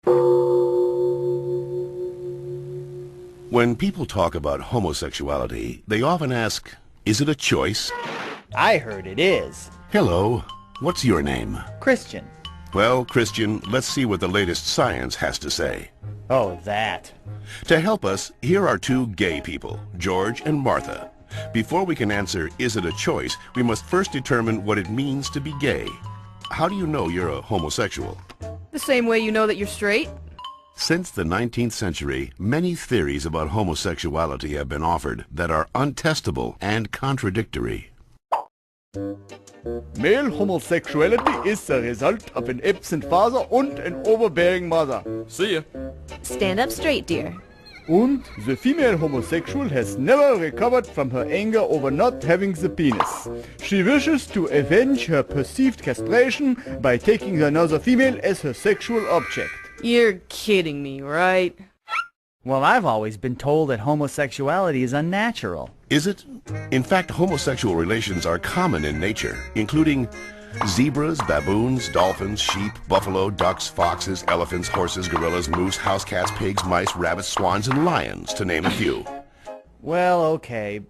When people talk about homosexuality, they often ask, is it a choice? I heard it is. Hello, what's your name? Christian. Well, Christian, let's see what the latest science has to say. Oh, that. To help us, here are two gay people, George and Martha. Before we can answer, is it a choice, we must first determine what it means to be gay. How do you know you're a homosexual? The same way you know that you're straight? Since the 19th century, many theories about homosexuality have been offered that are untestable and contradictory. Male homosexuality is the result of an absent father and an overbearing mother. See ya. Stand up straight, dear. And the female homosexual has never recovered from her anger over not having the penis. She wishes to avenge her perceived castration by taking another female as her sexual object. You're kidding me, right? Well, I've always been told that homosexuality is unnatural. Is it? In fact, homosexual relations are common in nature, including zebras, baboons, dolphins, sheep, buffalo, ducks, foxes, elephants, horses, gorillas, moose, house cats, pigs, mice, rabbits, swans, and lions, to name a few. Well, okay,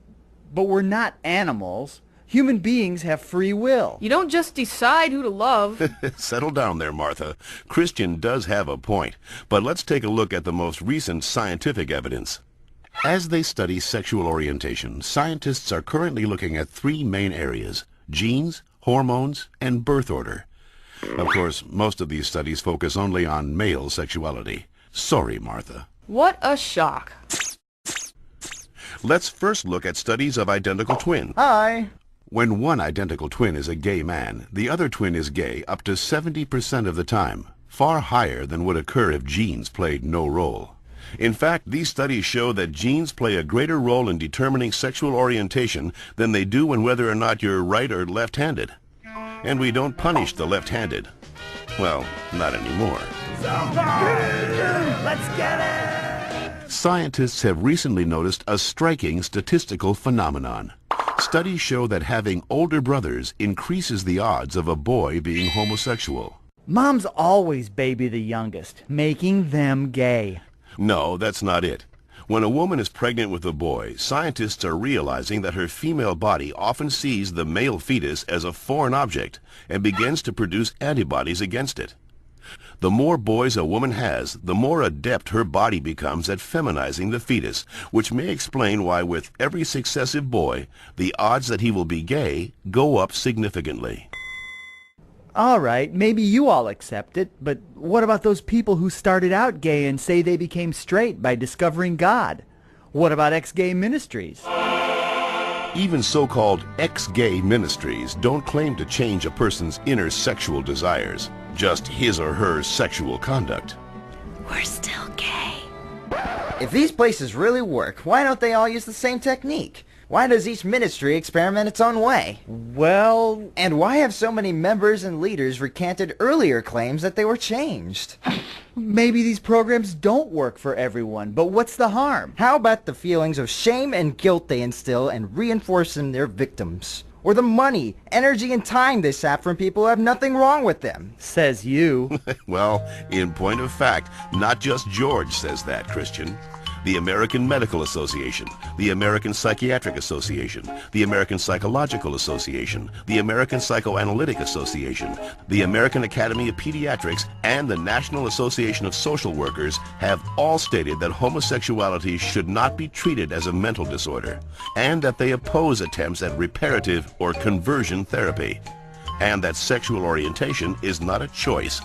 but we're not animals. Human beings have free will. You don't just decide who to love. Settle down there, Martha. Christian does have a point, but let's take a look at the most recent scientific evidence. As they study sexual orientation, scientists are currently looking at three main areas: genes, hormones, and birth order. Of course, most of these studies focus only on male sexuality. Sorry, Martha. What a shock. Let's first look at studies of identical twins. Hi. When one identical twin is a gay man, the other twin is gay up to 70% of the time, far higher than would occur if genes played no role. In fact, these studies show that genes play a greater role in determining sexual orientation than they do in whether or not you're right or left-handed. And we don't punish the left-handed. Well, not anymore. Let's get it! Scientists have recently noticed a striking statistical phenomenon. Studies show that having older brothers increases the odds of a boy being homosexual. Moms always baby the youngest, making them gay. No, that's not it. When a woman is pregnant with a boy, scientists are realizing that her female body often sees the male fetus as a foreign object and begins to produce antibodies against it. The more boys a woman has, the more adept her body becomes at feminizing the fetus, which may explain why with every successive boy, the odds that he will be gay go up significantly. All right, maybe you all accept it, but what about those people who started out gay and say they became straight by discovering God? What about ex-gay ministries? Even so-called ex-gay ministries don't claim to change a person's inner sexual desires, just his or her sexual conduct. We're still gay. If these places really work, why don't they all use the same technique? Why does each ministry experiment its own way? Well, And why have so many members and leaders recanted earlier claims that they were changed? maybe these programs don't work for everyone, but what's the harm? How about the feelings of shame and guilt they instill and reinforce in their victims? Or the money, energy, and time they sap from people who have nothing wrong with them? Says you. Well, in point of fact, not just George says that, Christian. The American Medical Association, the American Psychiatric Association, the American Psychological Association, the American Psychoanalytic Association, the American Academy of Pediatrics, and the National Association of Social Workers have all stated that homosexuality should not be treated as a mental disorder, and that they oppose attempts at reparative or conversion therapy, and that sexual orientation is not a choice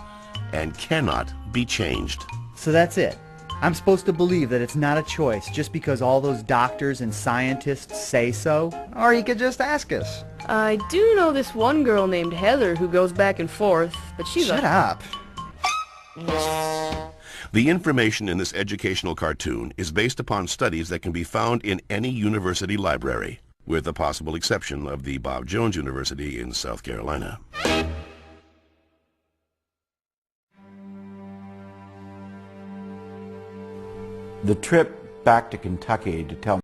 and cannot be changed. So that's it. I'm supposed to believe that it's not a choice just because all those doctors and scientists say so? Or you could just ask us. I do know this one girl named Heather who goes back and forth, but she's Shut up. The information in this educational cartoon is based upon studies that can be found in any university library, with the possible exception of the Bob Jones University in South Carolina. The trip back to Kentucky to tell